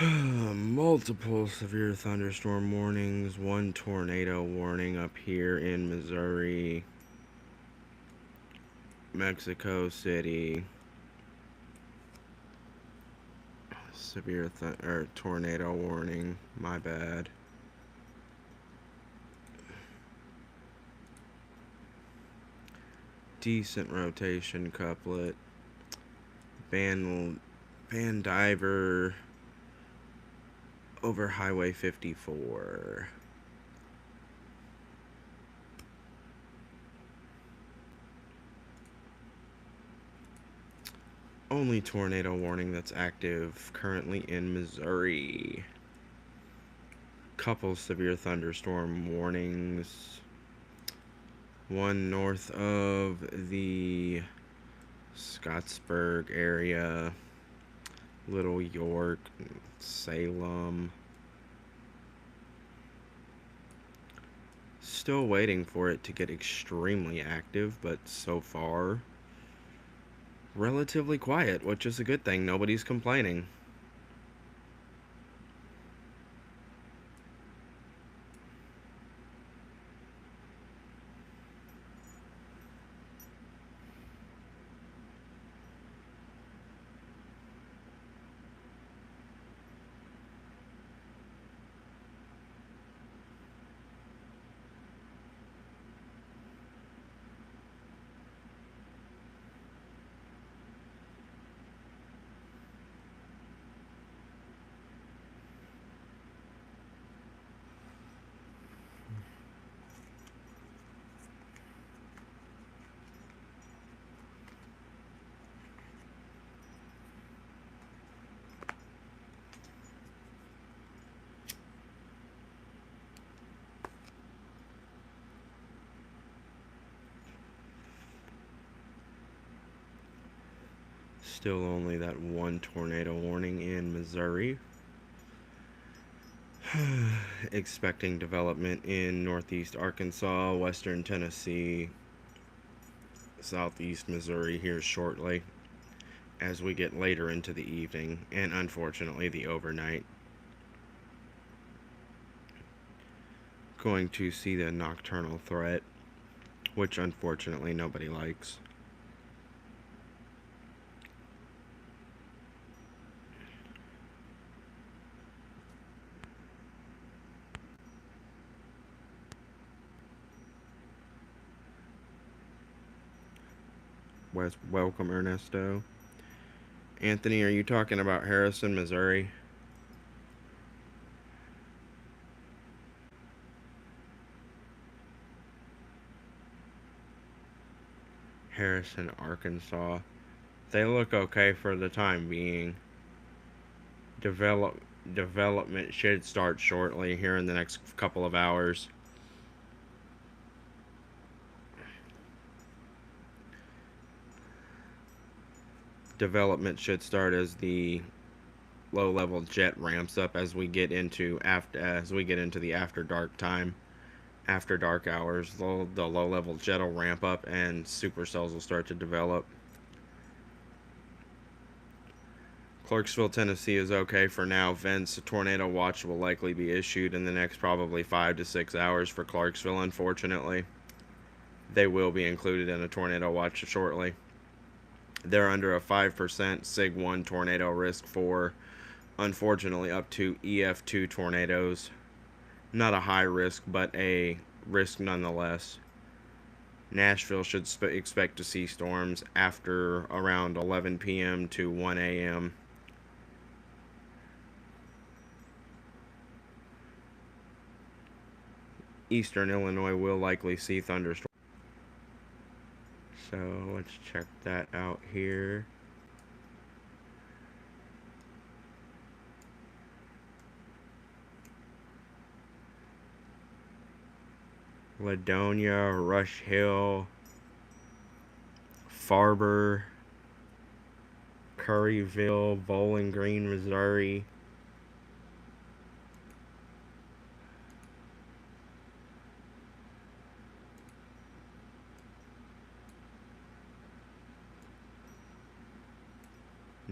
Multiple severe thunderstorm warnings, one tornado warning up here in Missouri, Mexico City. Severe tornado warning. My bad. Decent rotation couplet. Van Diver over Highway 54. Only tornado warning that's active currently in Missouri. Couple severe thunderstorm warnings. One north of the Scottsburg area, Little York, Salem. Still waiting for it to get extremely active, but so far, relatively quiet, which is a good thing. Nobody's complaining. Still only that one tornado warning in Missouri. Expecting development in northeast Arkansas, western Tennessee, southeast Missouri here shortly as we get later into the evening and unfortunately the overnight. Going to see the nocturnal threat, which unfortunately nobody likes. Welcome, Ernesto. Anthony, are you talking about Harrison, Missouri? Harrison, Arkansas. They look okay for the time being. Development should start shortly here in the next couple of hours. Development should start as the low-level jet ramps up as we get into the after dark time. After dark hours, the low-level jet will ramp up and supercells will start to develop. Clarksville, Tennessee is okay for now. Vince, a tornado watch will likely be issued in the next probably 5 to 6 hours for Clarksville, unfortunately. They will be included in a tornado watch shortly. They're under a 5% SIG 1 tornado risk for, unfortunately, up to EF2 tornadoes. Not a high risk, but a risk nonetheless. Nashville should expect to see storms after around 11 p.m. to 1 a.m. Eastern Illinois will likely see thunderstorms. So let's check that out here. Ladonia, Rush Hill, Farber, Curryville, Bowling Green, Missouri.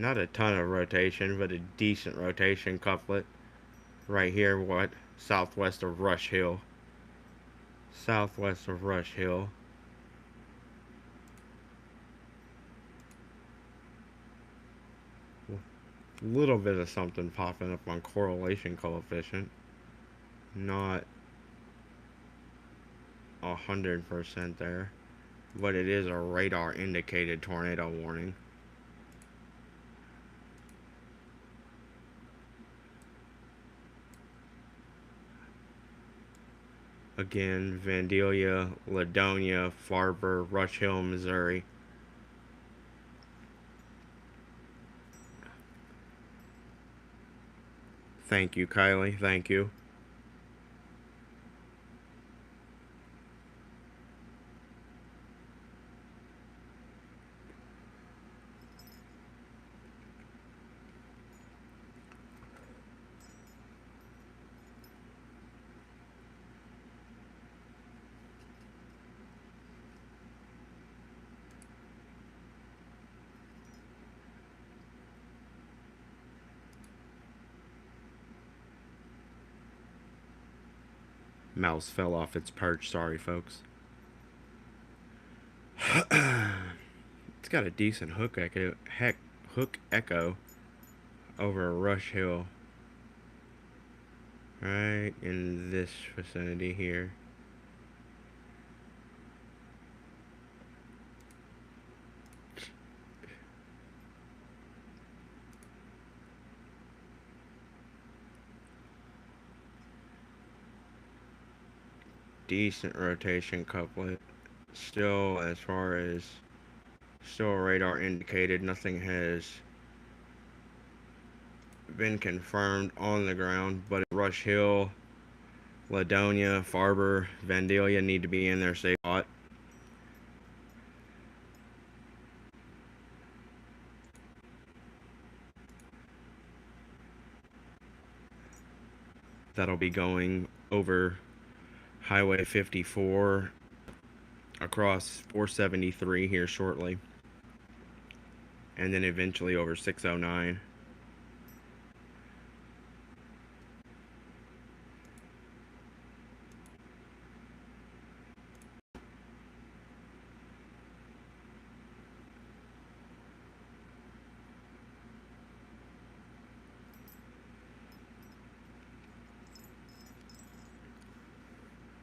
Not a ton of rotation, but a decent rotation couplet. Right here, what? Southwest of Rush Hill. Southwest of Rush Hill. A little bit of something popping up on correlation coefficient. Not 100% there, but it is a radar indicated tornado warning. Again, Vandalia, Ladonia, Farber, Rush Hill, Missouri. Thank you, Kylie. Thank you. Mouse fell off its perch. Sorry, folks. It's got a decent hook echo over Rush Hill. Right in this vicinity here. Decent rotation couplet. Still, as far as still radar indicated, nothing has been confirmed on the ground, but Rush Hill, Ladonia, Farber, Vandalia need to be in their safe spot. That'll be going over Highway 54 across 473 here shortly, and then eventually over 609.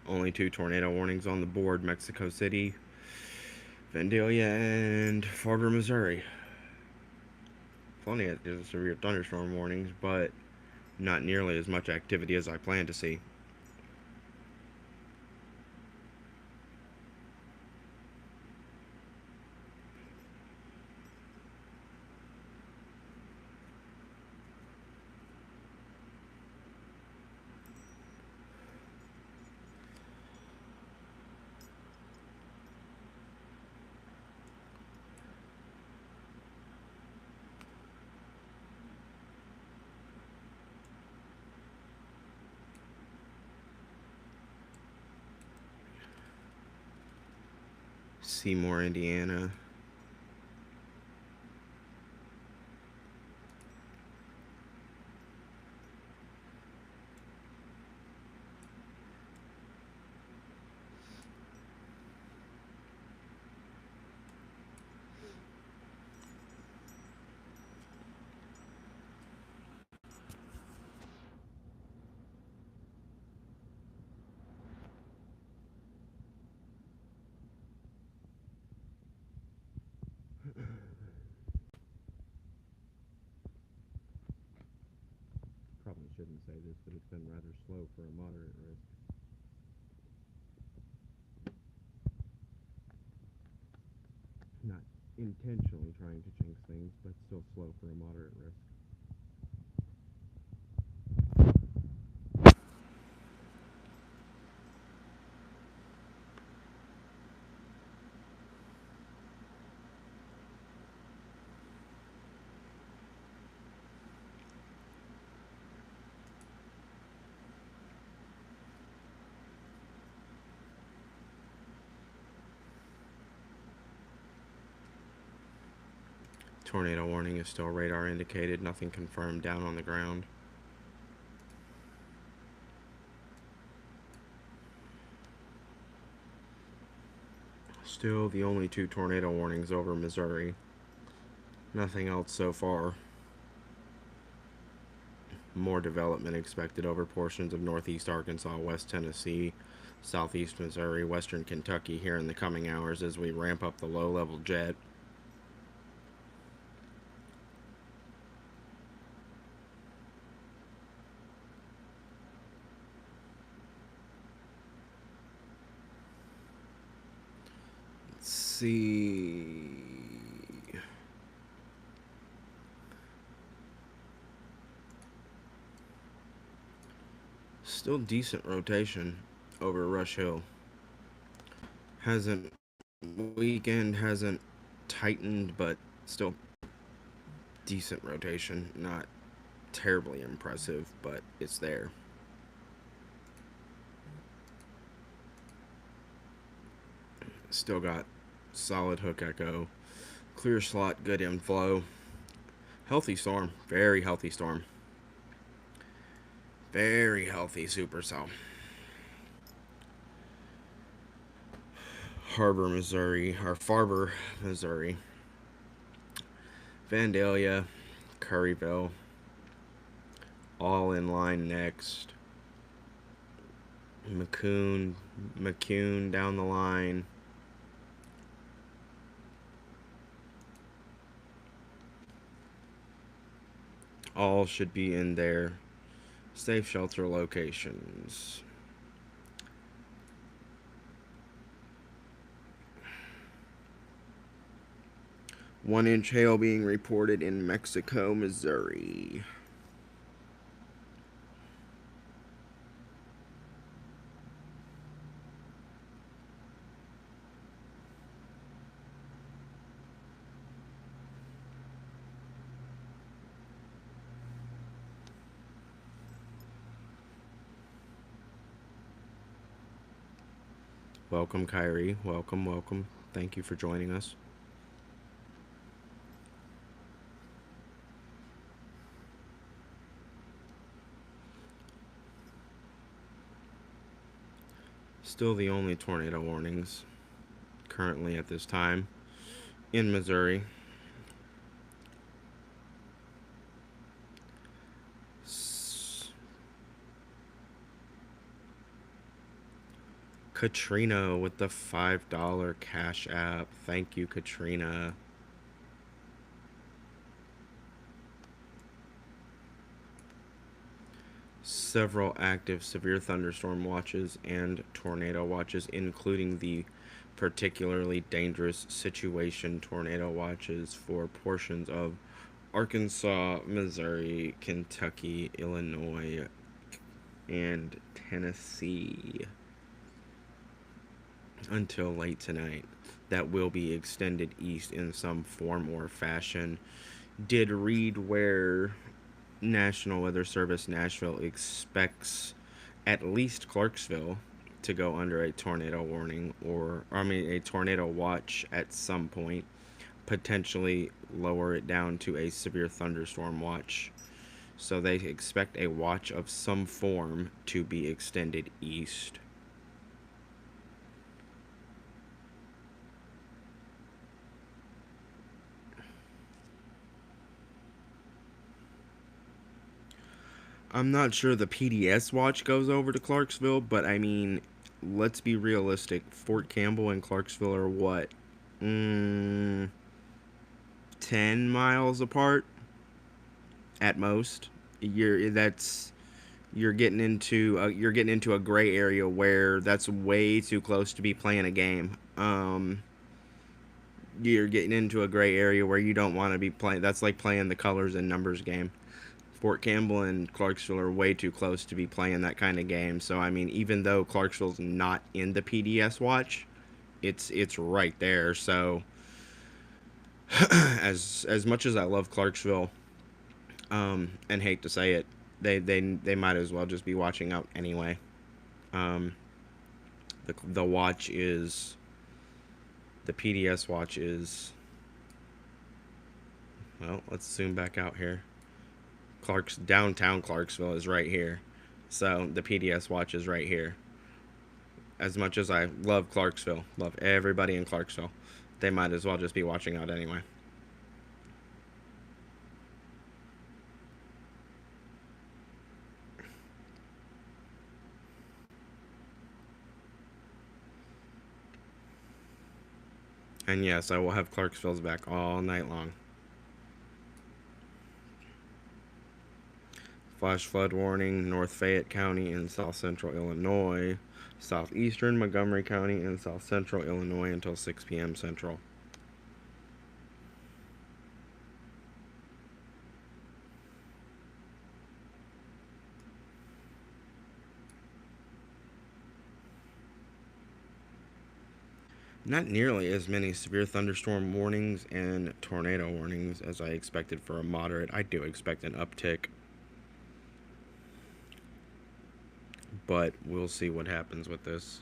Only 2 tornado warnings on the board: Mexico City, Vandalia, and Farber, Missouri. Plenty of severe thunderstorm warnings, but not nearly as much activity as I planned to see. Seymour, Indiana. Probably shouldn't say this, but it's been rather slow for a moderate risk. Not intentionally trying to jinx things, but still slow for a moderate risk. Tornado warning is still radar indicated. Nothing confirmed down on the ground. Still the only 2 tornado warnings over Missouri. Nothing else so far. More development expected over portions of northeast Arkansas, West Tennessee, southeast Missouri, western Kentucky here in the coming hours as we ramp up the low-level jet. Let's see. Still decent rotation over Rush Hill. Weekend hasn't tightened, but still decent rotation. Not terribly impressive, but it's there. Still got solid hook echo. Clear slot, good inflow. Healthy storm. Very healthy storm. Very healthy supercell. Harbor, Missouri, or Farber, Missouri. Vandalia, Curryville, all in line next. McCune down the line. All should be in their safe shelter locations. One-inch hail being reported in Mexico, Missouri. Welcome, Kyrie. Welcome, welcome. Thank you for joining us. Still the only tornado warnings currently at this time in Missouri. Katrina with the $5 Cash App. Thank you, Katrina. Several active severe thunderstorm watches and tornado watches, including the particularly dangerous situation tornado watches for portions of Arkansas, Missouri, Kentucky, Illinois, and Tennessee until late tonight. That will be extended east in some form or fashion. Did read where National Weather Service Nashville expects at least Clarksville to go under a tornado warning, a tornado watch at some point, potentially lower it down to a severe thunderstorm watch. So they expect a watch of some form to be extended east. I'm not sure the PDS watch goes over to Clarksville, but I mean, let's be realistic. Fort Campbell and Clarksville are what? 10 miles apart at most. You're getting into a gray area where that's way too close to be playing a game. You're getting into a gray area where you don't want to be playing. That's like playing the colors and numbers game. Fort Campbell and Clarksville are way too close to be playing that kind of game. So I mean, even though Clarksville's not in the PDS watch, it's right there. So as much as I love Clarksville, and hate to say it, they might as well just be watching out anyway. The watch is the PDS watch is Well, let's zoom back out here. Downtown Clarksville is right here. So the PDS watch is right here. As much as I love Clarksville, love everybody in Clarksville, they might as well just be watching out anyway. And yes, I will have Clarksville's back all night long. Flash flood warning, North Fayette County in south central Illinois, southeastern Montgomery County in south central Illinois until 6 p.m. Central. Not nearly as many severe thunderstorm warnings and tornado warnings as I expected for a moderate. I do expect an uptick, but we'll see what happens with this.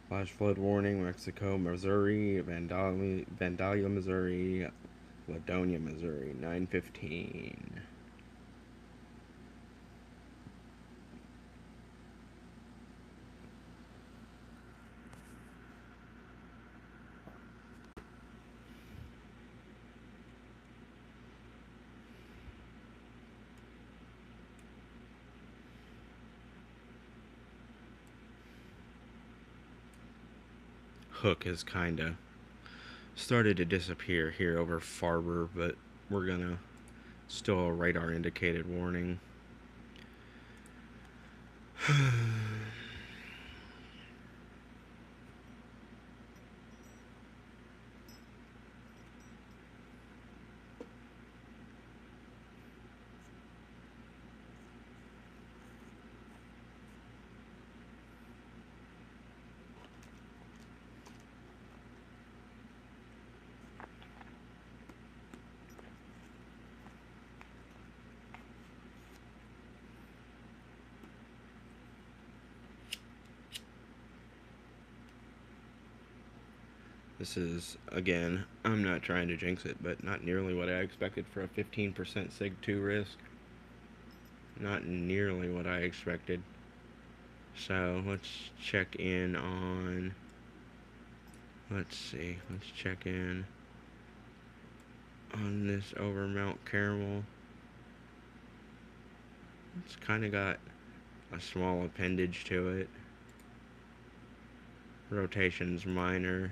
Flash flood warning, Mexico, Missouri, Vandalia, Missouri, Ladonia, Missouri, 9:15. Hook has kind of started to disappear here over Farber, but we're gonna still a radar indicated warning. This is, again, I'm not trying to jinx it, but not nearly what I expected for a 15% SIG-2 risk. Not nearly what I expected. So let's check in on, let's see, let's check in on this over Mount Carmel. It's kind of got a small appendage to it. Rotation's minor.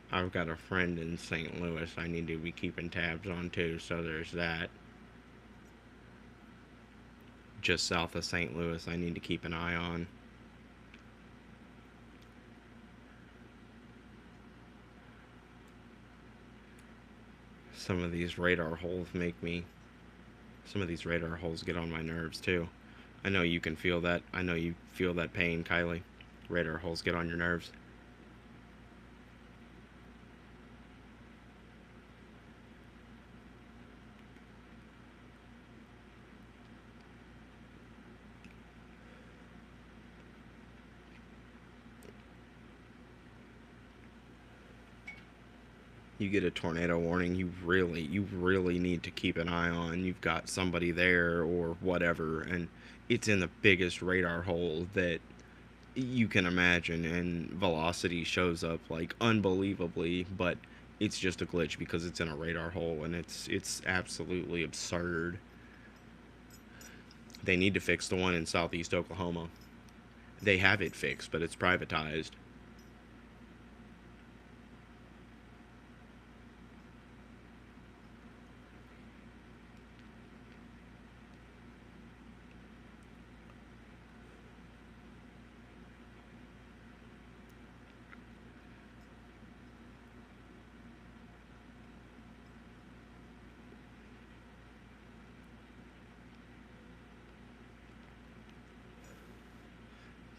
I've got a friend in St. Louis I need to be keeping tabs on too, so there's that. Just south of St. Louis I need to keep an eye on. Some of these radar holes get on my nerves too. I know you can feel that. I know you feel that pain, Kylie. Radar holes get on your nerves. You get a tornado warning, you really need to keep an eye on. You've got somebody there or whatever, and it's in the biggest radar hole that you can imagine, and velocity shows up like unbelievably, but it's just a glitch because it's in a radar hole, and it's absolutely absurd. They need to fix the one in southeast Oklahoma. They have it fixed, but it's privatized.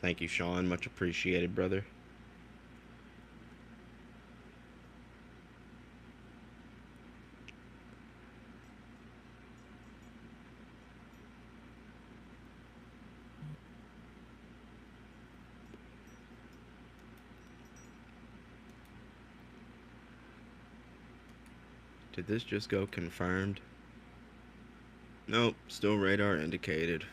Thank you, Sean. Much appreciated, brother. Did this just go confirmed? Nope, still radar indicated.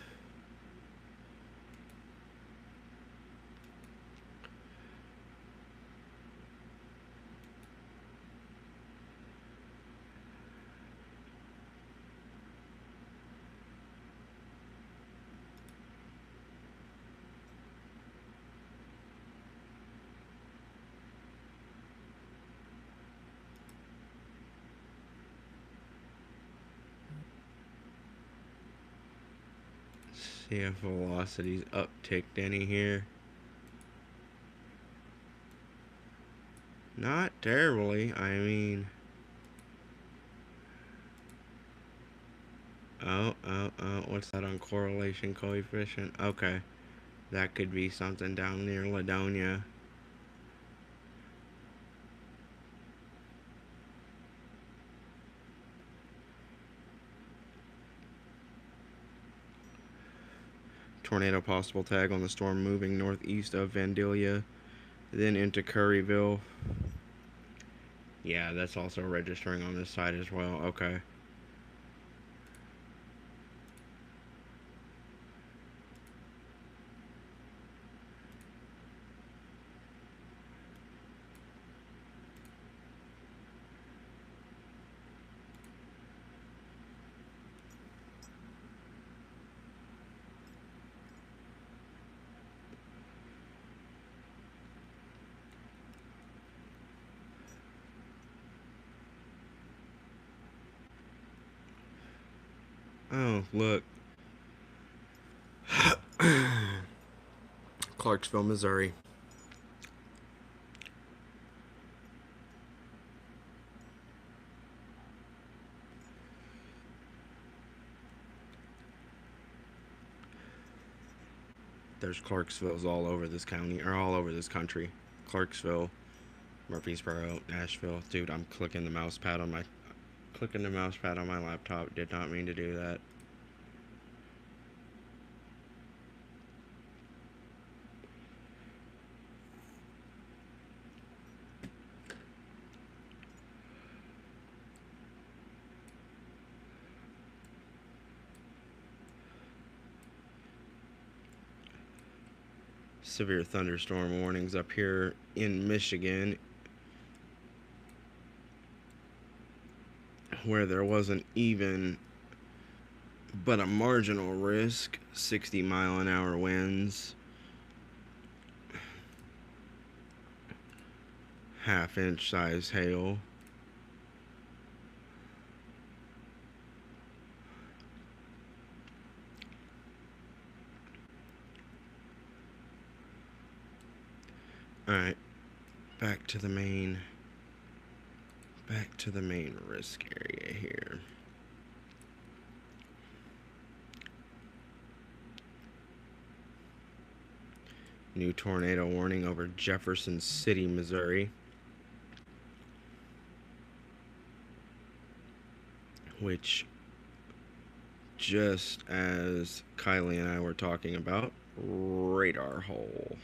See if velocity's upticked any here. Not terribly. I mean, what's that on correlation coefficient? Okay, that could be something down near Ladonia. Tornado possible tag on the storm moving northeast of Vandalia, then into Curryville. Yeah, that's also registering on this side as well. Okay. Oh, look. Clarksville, Missouri. There's Clarksvilles all over this county, or all over this country. Clarksville, Murfreesboro, Nashville. Dude, I'm clicking the mouse pad on my laptop. Did not mean to do that. Severe thunderstorm warnings up here in Michigan, where there wasn't even but a marginal risk. 60-mile-an-hour winds, half-inch size hail. Alright, back to the main risk area here. New tornado warning over Jefferson City, Missouri, which, just as Kylie and I were talking about, radar hole.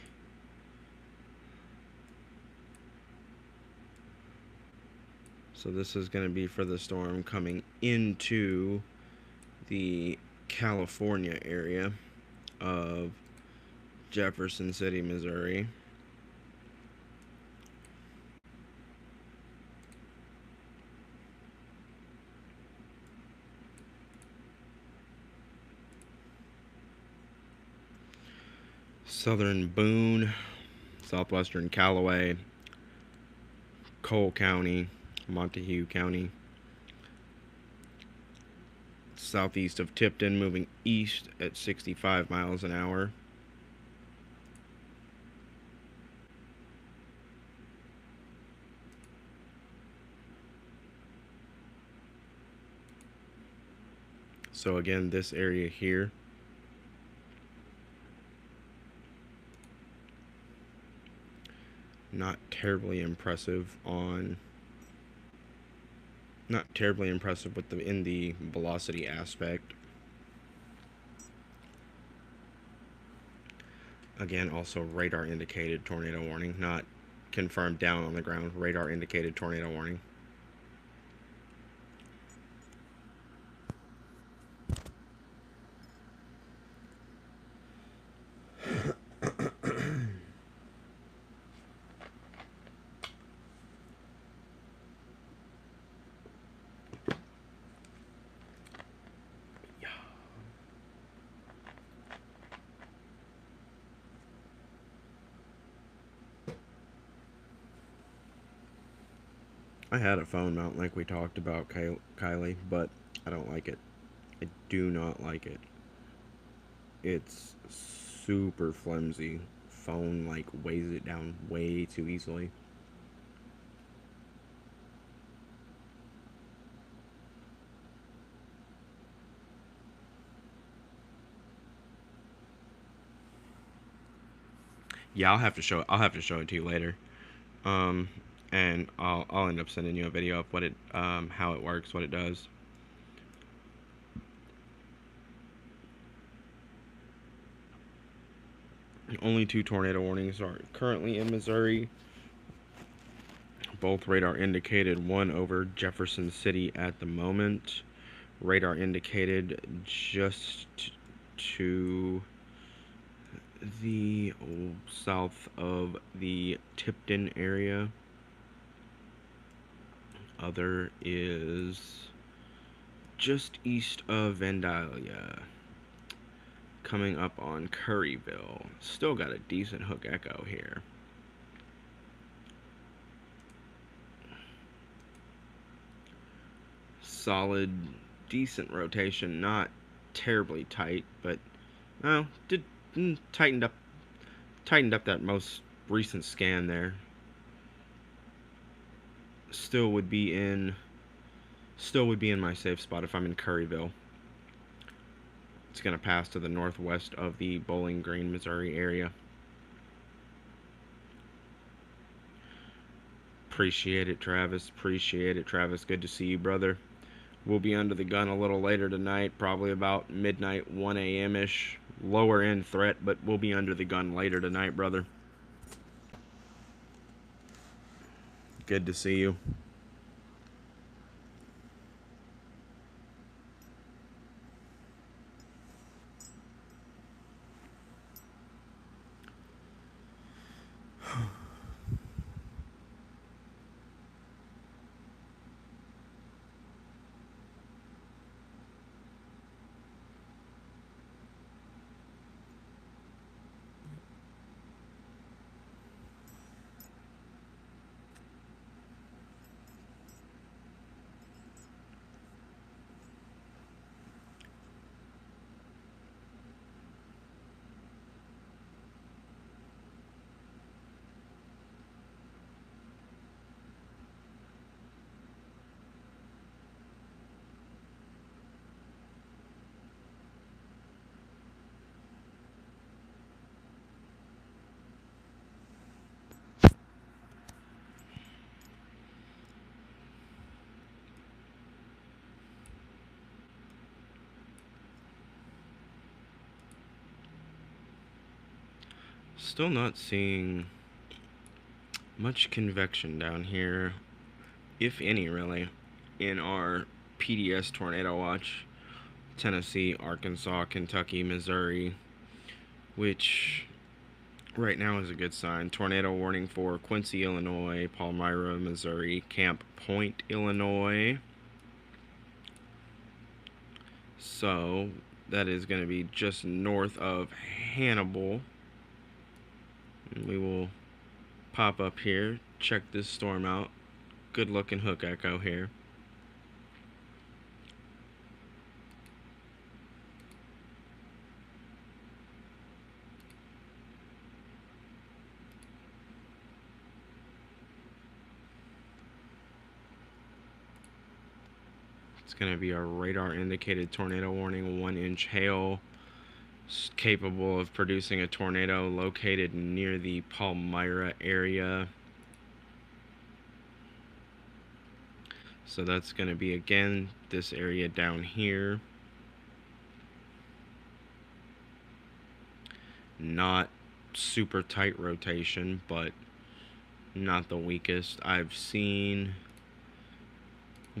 So this is going to be for the storm coming into the California area of Jefferson City, Missouri. Southern Boone, southwestern Callaway, Cole County, Montague County, southeast of Tipton, moving east at 65 miles an hour. So again, this area here Not terribly impressive on. Not terribly impressive with the velocity aspect. Again, also radar indicated tornado warning, not confirmed down on the ground. Radar indicated tornado warning. I had a phone mount like we talked about, Kylie, but I don't like it. I do not like it. It's super flimsy. Phone like weighs it down way too easily. Yeah, I'll have to show it to you later. Um, and I'll end up sending you a video of what it how it works, what it does. Only 2 tornado warnings are currently in Missouri. Both radar indicated, one over Jefferson City at the moment. Radar indicated just to the south of the Tipton area. Other is just east of Vandalia, coming up on Curryville. Still got a decent hook echo here. Solid, decent rotation, not terribly tight, but well, tightened up that most recent scan there. Still would be in my safe spot if I'm in Curryville. It's going to pass to the northwest of the Bowling Green, Missouri area. Appreciate it, Travis. Appreciate it, Travis. Good to see you, brother. We'll be under the gun a little later tonight, probably about midnight, 1 a.m.-ish. Lower end threat, but we'll be under the gun later tonight, brother. Good to see you. Still not seeing much convection down here, if any, really, in our PDS tornado watch. Tennessee, Arkansas, Kentucky, Missouri, which right now is a good sign. Tornado warning for Quincy, Illinois, Palmyra, Missouri, Camp Point, Illinois. So that is going to be just north of Hannibal. And we will pop up here, check this storm out. Good looking hook echo here. It's going to be a radar indicated tornado warning, 1-inch hail, capable of producing a tornado located near the Palmyra area. So that's going to be, again, this area down here. Not super tight rotation, but not the weakest. I've seen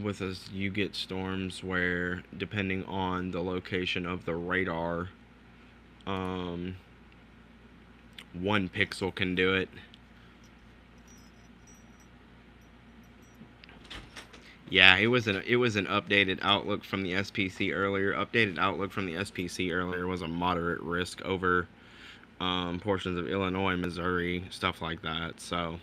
with us, you get storms where, depending on the location of the radar, 1 pixel can do it. Yeah, it was an updated outlook from the SPC earlier. Updated outlook from the SPC earlier was a moderate risk over portions of Illinois, Missouri, stuff like that. So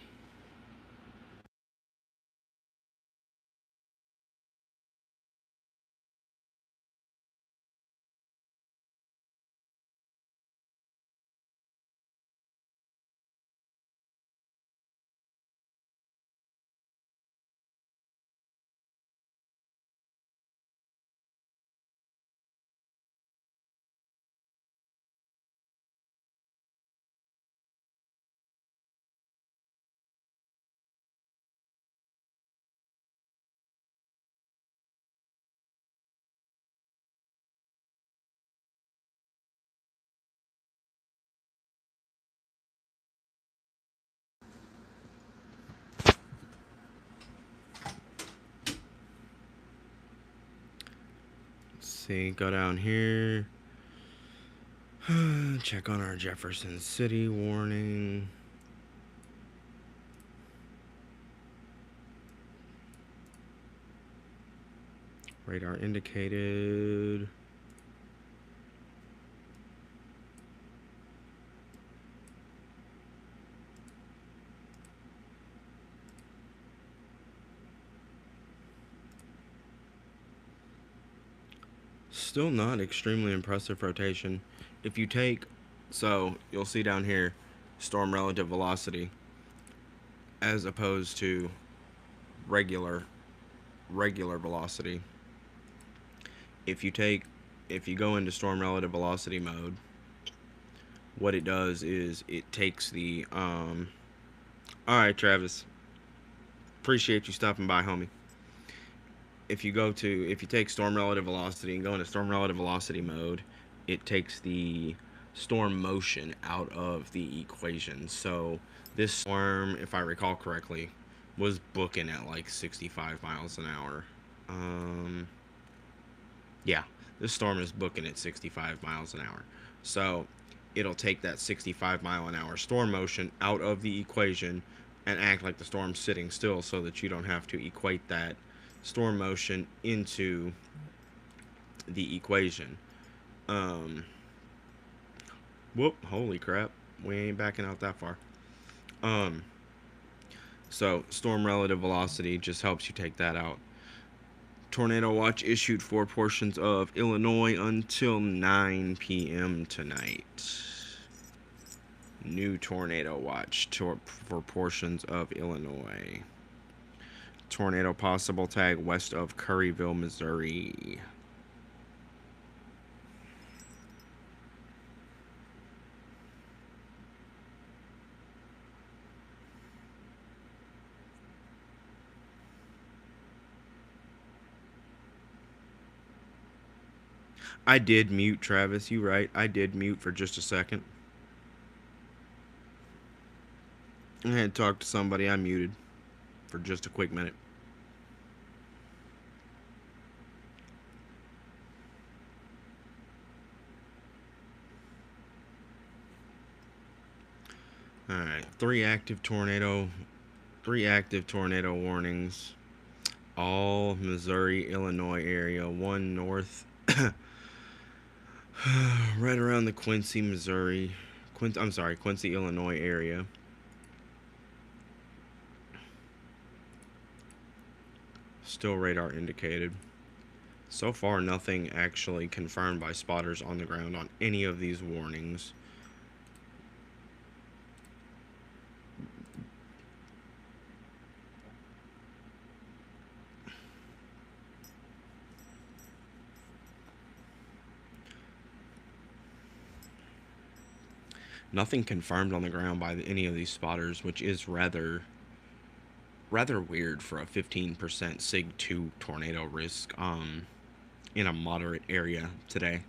let's see, go down here. Check on our Jefferson City warning. Radar indicated. Still not extremely impressive rotation. If you take, so you'll see down here, storm relative velocity as opposed to regular velocity. If you go into storm relative velocity mode, what it does is it takes the all right, Travis, appreciate you stopping by, homie. If you take storm relative velocity and go into storm relative velocity mode, it takes the storm motion out of the equation. So this storm, if I recall correctly, was booking at like 65 miles an hour. Yeah, this storm is booking at 65 miles an hour. So it'll take that 65-mile-an-hour storm motion out of the equation and act like the storm's sitting still so that you don't have to equate that storm motion into the equation. Whoop, holy crap. We ain't backing out that far. So storm relative velocity just helps you take that out. Tornado watch issued for portions of Illinois until 9 p.m. tonight. New tornado watch for portions of Illinois. Tornado possible tag west of Curryville, Missouri. I did mute, Travis. You right. I did mute for just a second. I had to talk to somebody. I muted for just a quick minute. Alright, three active tornado warnings. All Missouri, Illinois area. One north, right around the Quincy, Quincy, Illinois area. Still radar indicated. So far, nothing actually confirmed by spotters on the ground on any of these warnings. Nothing confirmed on the ground by any of these spotters, which is rather rather weird for a 15% Sig 2 tornado risk in a moderate area today.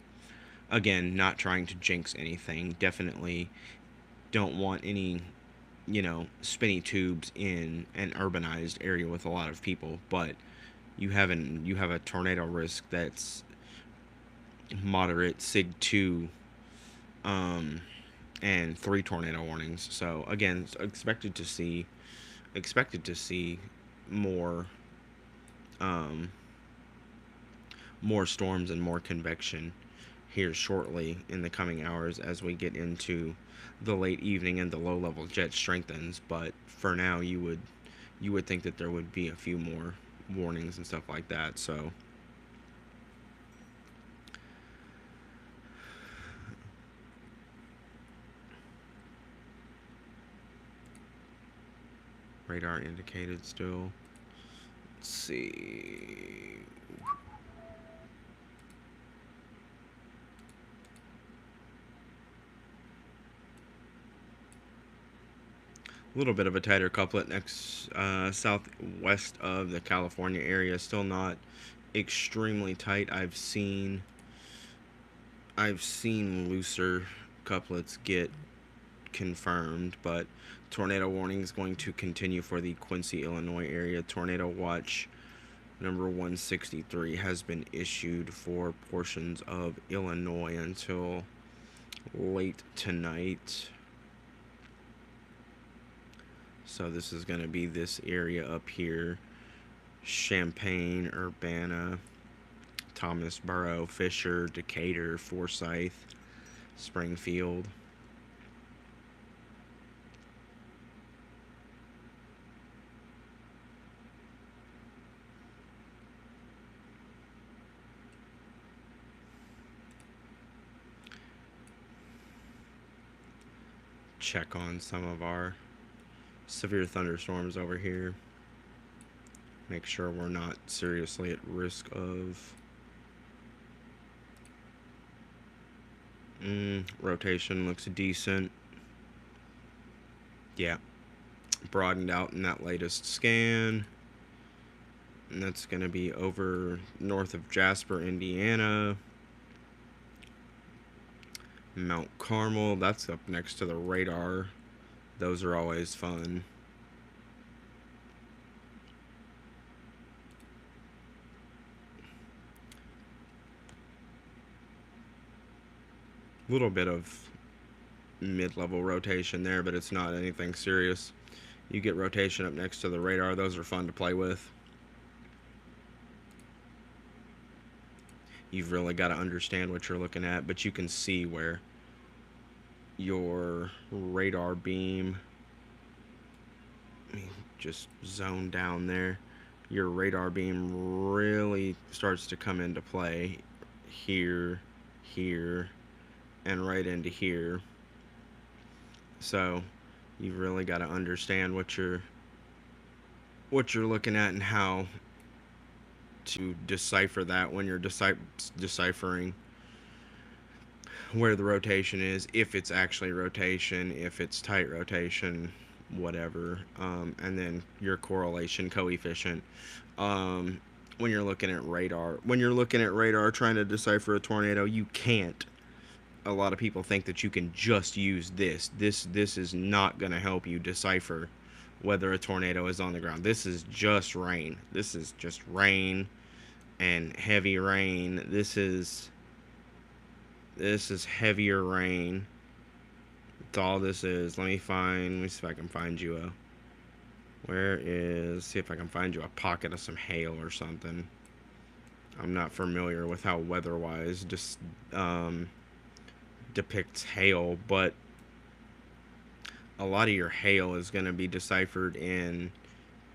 Again, not trying to jinx anything. Definitely don't want any, spinny tubes in an urbanized area with a lot of people, but you have a tornado risk that's moderate Sig 2 um and 3 tornado warnings. So again, expected to see more um more storms and more convection here shortly in the coming hours as we get into the late evening and the low level jet strengthens. But for now, you would think that there would be a few more warnings and stuff like that. So radar indicated still. Let's see. A little bit of a tighter couplet next southwest of the California area. Still not extremely tight. I've seen looser couplets get confirmed, but tornado warning is going to continue for the Quincy, Illinois area. Tornado watch number 163 has been issued for portions of Illinois until late tonight. So this is going to be this area up here: Champaign, Urbana, Thomasboro, Fisher, Decatur, Forsyth, Springfield. Check on some of our severe thunderstorms over here. Make sure we're not seriously at risk of rotation. Looks decent. Yeah, broadened out in that latest scan, and that's going to be over north of Jasper, Indiana. Mount Carmel, that's up next to the radar. Those are always fun. A little bit of mid-level rotation there, but it's not anything serious. You get rotation up next to the radar, those are fun to play with. You've really got to understand what you're looking at, but you can see where your radar beam, just zone down there, your radar beam really starts to come into play here, here, and right into here. So you've really got to understand what you're looking at and how to decipher that when you're deciphering where the rotation is, if it's actually rotation, if it's tight rotation, whatever, and then your correlation coefficient. When you're looking at radar trying to decipher a tornado, you can't. A lot of people think that you can just use this. This is not going to help you decipher whether a tornado is on the ground. This is just rain. This is just rain and heavy rain. This is heavier rain. That's all this is. Let me see if I can find you see if I can find you a pocket of some hail or something. I'm not familiar with how weather-wise just depicts hail, but a lot of your hail is going to be deciphered in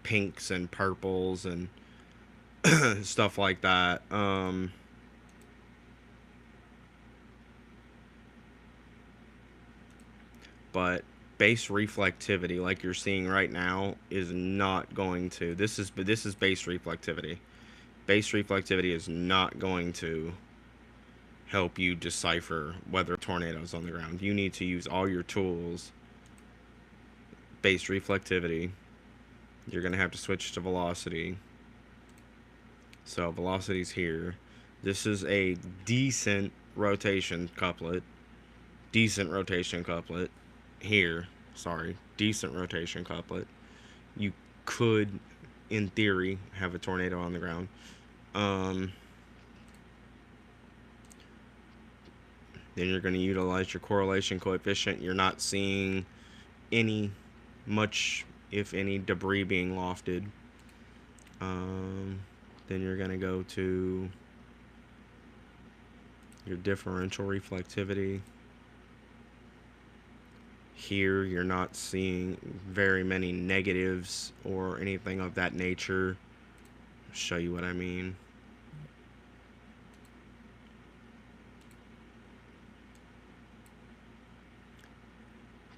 pinks and purples and stuff like that. But base reflectivity, like you're seeing right now, is not going to. This is base reflectivity. Base reflectivity is not going to help you decipher whether a tornado is on the ground. You need to use all your tools. Base reflectivity, you're going to have to switch to velocity. So velocity's here. This is a decent rotation couplet. Decent rotation couplet. Here. Sorry. Decent rotation couplet. You could, in theory, have a tornado on the ground. Then you're going to utilize your correlation coefficient. You're not seeing any, much, if any, debris being lofted. Then you're going to go to your differential reflectivity. Here, you're not seeing very many negatives or anything of that nature. I'll show you what I mean.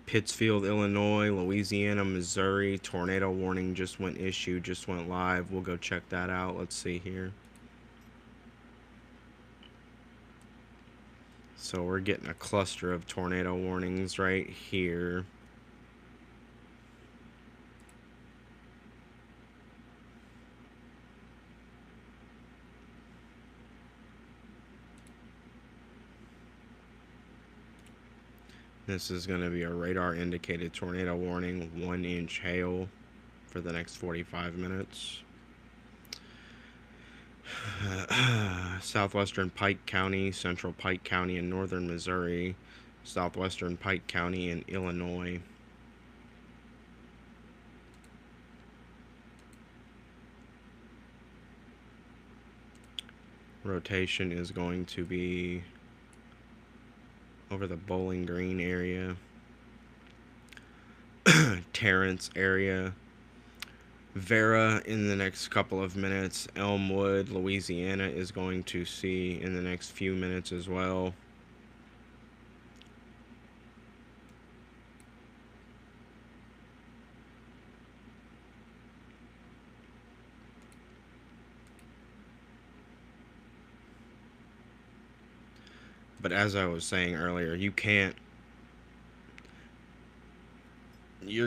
Pittsfield, Illinois, Louisiana, Missouri, tornado warning just went issued, just went live. We'll go check that out. Let's see here. So we're getting a cluster of tornado warnings right here. This is going to be a radar indicated tornado warning, 1-inch hail for the next 45 minutes. Southwestern Pike County, Central Pike County in northern Missouri, Southwestern Pike County in Illinois. Rotation is going to be over the Bowling Green area, Terrence area, Vera in the next couple of minutes. Elmwood, Louisiana is going to see in the next few minutes as well. But as I was saying earlier, you're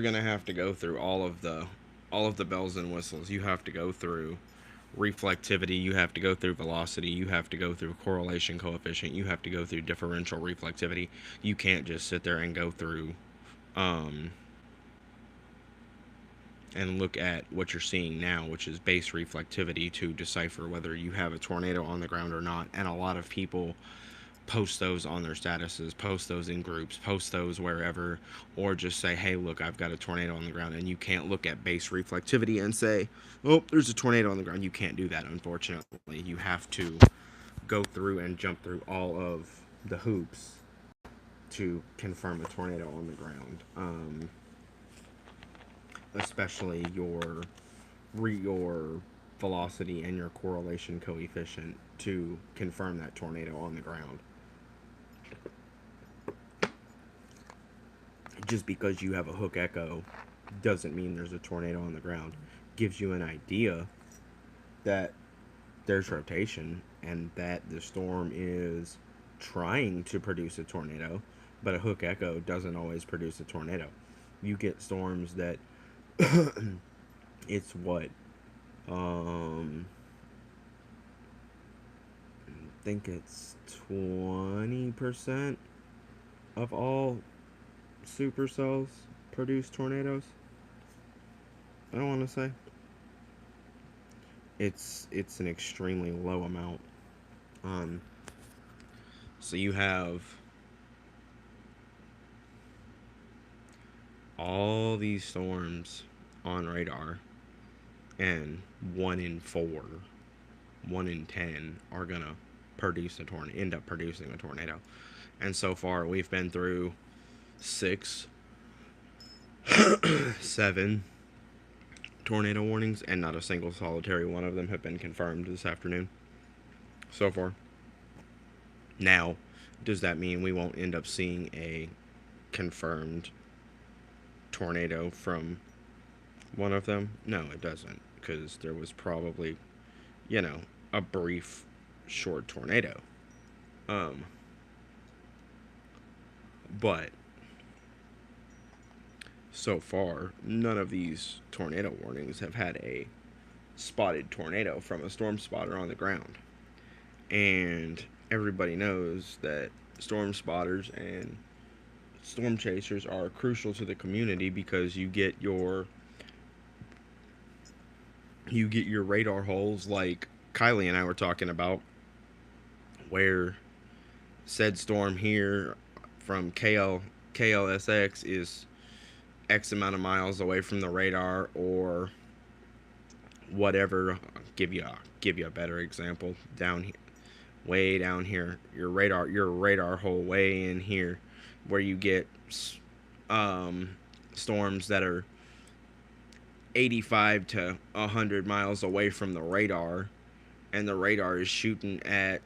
gonna have to go through all of the bells and whistles. You have to go through reflectivity, you have to go through velocity, you have to go through correlation coefficient, you have to go through differential reflectivity. You can't just sit there and go through and look at what you're seeing now, which is base reflectivity, to decipher whether you have a tornado on the ground or not. And a lot of people post those on their statuses, post those in groups, post those wherever, or just say, hey, look, I've got a tornado on the ground. And you can't look at base reflectivity and say, oh, there's a tornado on the ground. You can't do that, unfortunately. You have to go through and jump through all of the hoops to confirm a tornado on the ground. Especially your velocity and your correlation coefficient to confirm that tornado on the ground. Just because you have a hook echo doesn't mean there's a tornado on the ground. Gives you an idea that there's rotation and that the storm is trying to produce a tornado, but a hook echo doesn't always produce a tornado. You get storms that it's what I think it's 20% of all supercells produce tornadoes. I don't want to say. It's an extremely low amount. So you have all these storms on radar, and 1 in 4, 1 in 10 are gonna end up producing a tornado. And so far we've been through 6, 7 tornado warnings, and not a single solitary one of them have been confirmed this afternoon so far. Now, does that mean we won't end up seeing a confirmed tornado from one of them? No, it doesn't, because there was probably, a brief, short tornado. But so far, none of these tornado warnings have had a spotted tornado from a storm spotter on the ground. And everybody knows that storm spotters and storm chasers are crucial to the community because you get your radar holes like Kylie and I were talking about, where said storm here from KLSX is X amount of miles away from the radar, or whatever. Give you a better example. Way down here, your radar hole way in here, where you get storms that are 85 to 100 miles away from the radar, and the radar is shooting at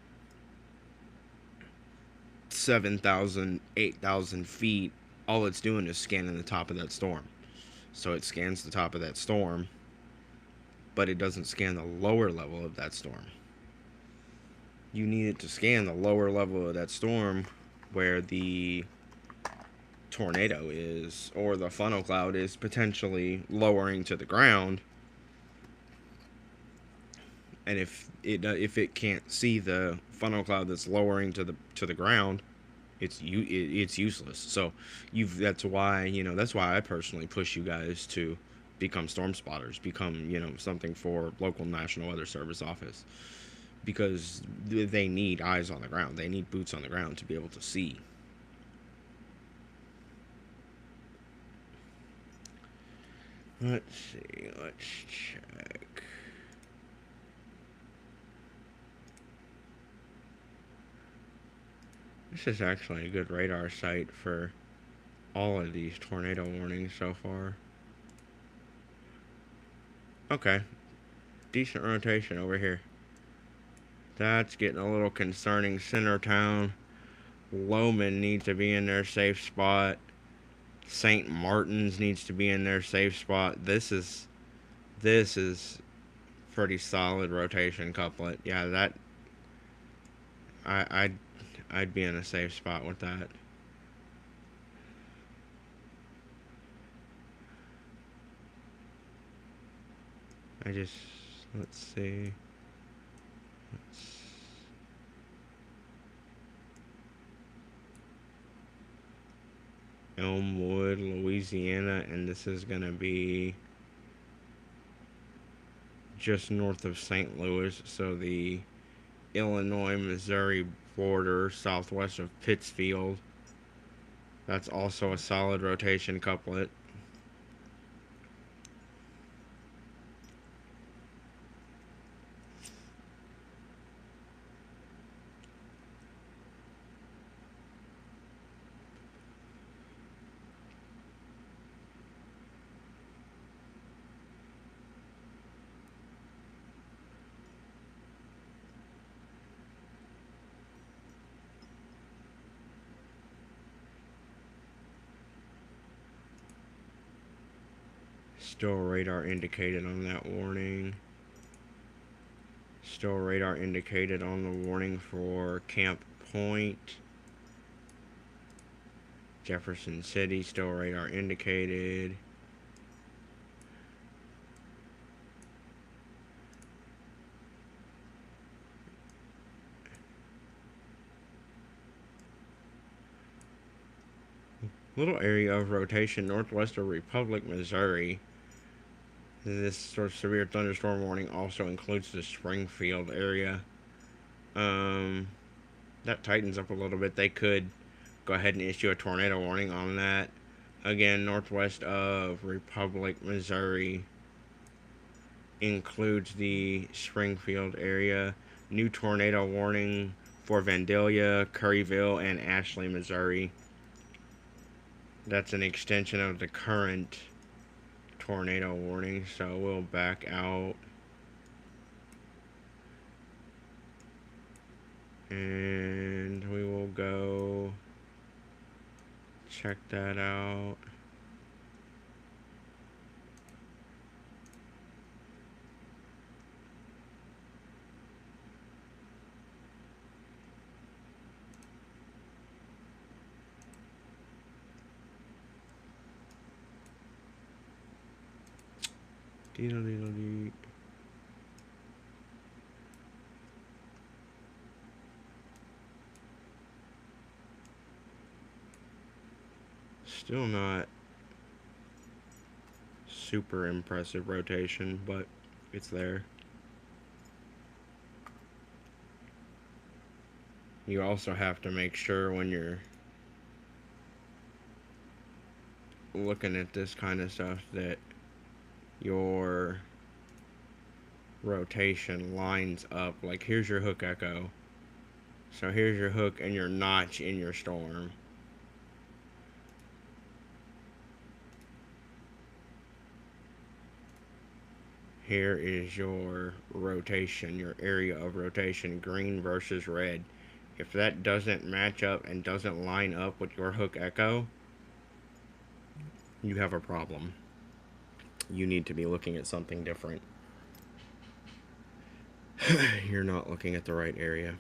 7,000, 8,000 feet. All it's doing is scanning the top of that storm. So it scans the top of that storm, but it doesn't scan the lower level of that storm. You need it to scan the lower level of that storm where the tornado is, or the funnel cloud is potentially lowering to the ground. And if it can't see the funnel cloud that's lowering to the ground, it's useless. So that's why I personally push you guys to become storm spotters, become something for local National Weather Service office, because they need eyes on the ground. They need boots on the ground to be able to see. Let's see. Let's check. This is actually a good radar site for all of these tornado warnings so far. Okay. Decent rotation over here. That's getting a little concerning. Centertown. Lowman needs to be in their safe spot. St. Martin's needs to be in their safe spot. This is pretty solid rotation couplet. Yeah, that I'd be in a safe spot with that. Let's see. Elmwood, Louisiana, and this is gonna be just north of St. Louis, so the Illinois-Missouri border, southwest of Pittsfield. That's also a solid rotation couplet. Still radar indicated on that warning. Still radar indicated on the warning for Camp Point. Jefferson City, still radar indicated. Little area of rotation northwest of Republic, Missouri. This sort of severe thunderstorm warning also includes the Springfield area. That tightens up a little bit. They could go ahead and issue a tornado warning on that. Again, northwest of Republic, Missouri includes the Springfield area. New tornado warning for Vandalia, Curryville, and Ashley, Missouri. That's an extension of the current tornado warning, so we'll back out. And we will go check that out. Dee-da-dee-da-dee. Still not super impressive rotation, but it's there. You also have to make sure when you're looking at this kind of stuff that your rotation lines up. Like, here's your hook echo. So here's your hook and your notch in your storm. Here is your rotation, your area of rotation, green versus red. If that doesn't match up and doesn't line up with your hook echo, you have a problem. You need to be looking at something different. You're not looking at the right area.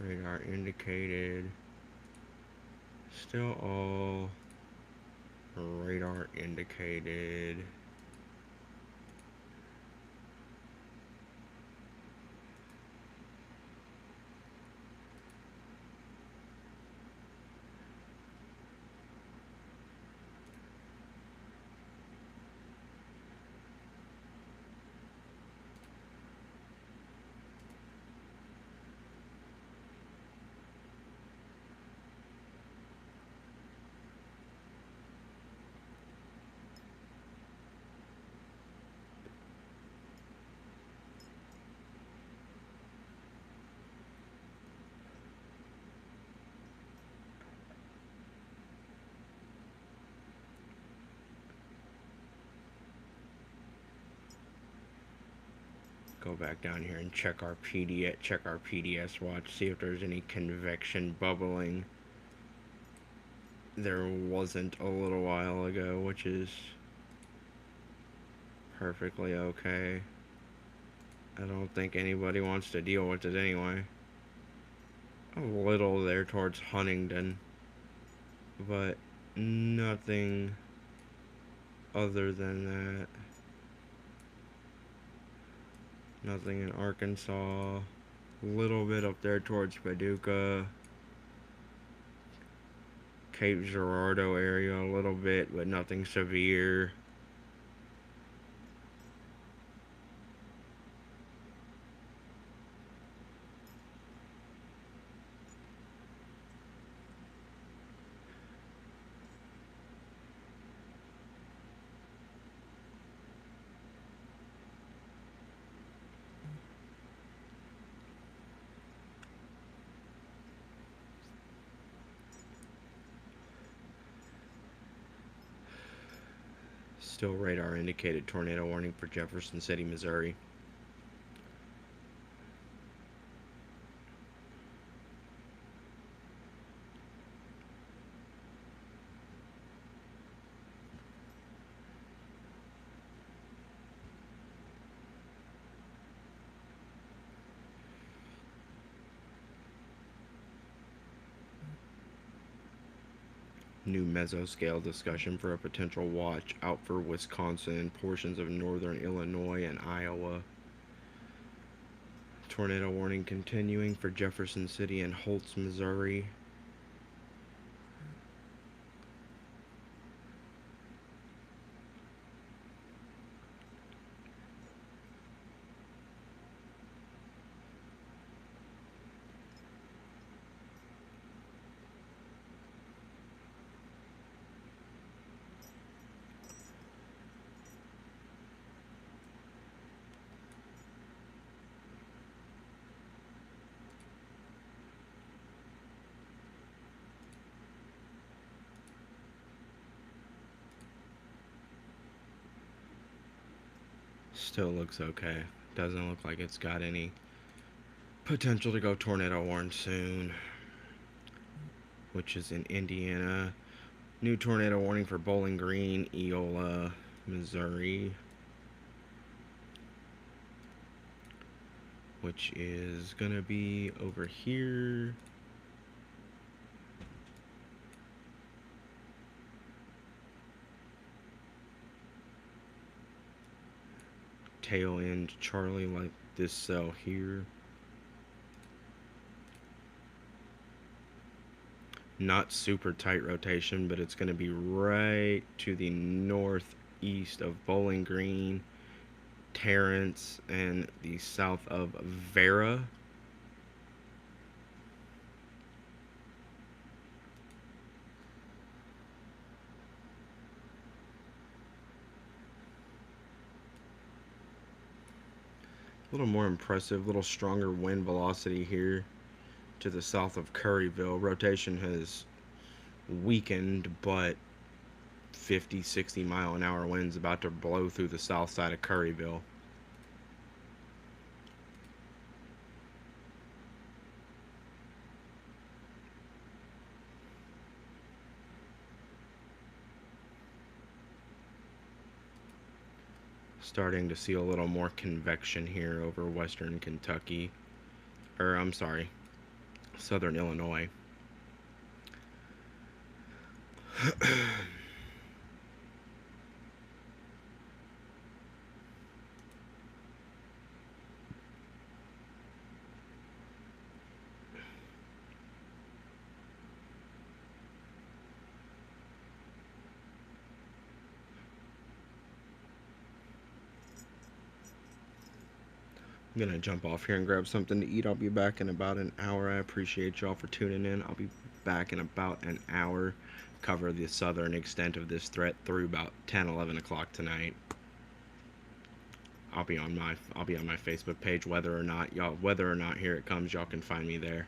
Radar indicated. Still all radar indicated. Go back down here and check our PDS watch, see if there's any convection bubbling. There wasn't a little while ago, which is perfectly okay. I don't think anybody wants to deal with it anyway. A little there towards Huntingdon, but nothing other than that. Nothing in Arkansas. A little bit up there towards Paducah. Cape Girardeau area a little bit, but nothing severe. Still radar indicated tornado warning for Jefferson City, Missouri. New mesoscale discussion for a potential watch out for Wisconsin and portions of northern Illinois and Iowa. Tornado warning continuing for Jefferson City and Holtz, Missouri. Still looks okay. Doesn't look like it's got any potential to go tornado warning soon, which is in Indiana. New tornado warning for Bowling Green, Eola, Missouri, which is gonna be over here. Tail end Charlie, like this cell here. Not super tight rotation, but it's going to be right to the northeast of Bowling Green, Terrence, and the south of Vera. A little more impressive, a little stronger wind velocity here to the south of Curryville. Rotation has weakened, but 50, 60 mile an hour winds about to blow through the south side of Curryville. Starting to see a little more convection here over western Kentucky. Or, I'm sorry, southern Illinois. I'm gonna jump off here and grab something to eat. I'll be back in about an hour. I appreciate y'all for tuning in. I'll be back in about an hour. Cover the southern extent of this threat through about 10, 11 o'clock tonight. I'll be on my Facebook page whether or not here it comes, y'all can find me there.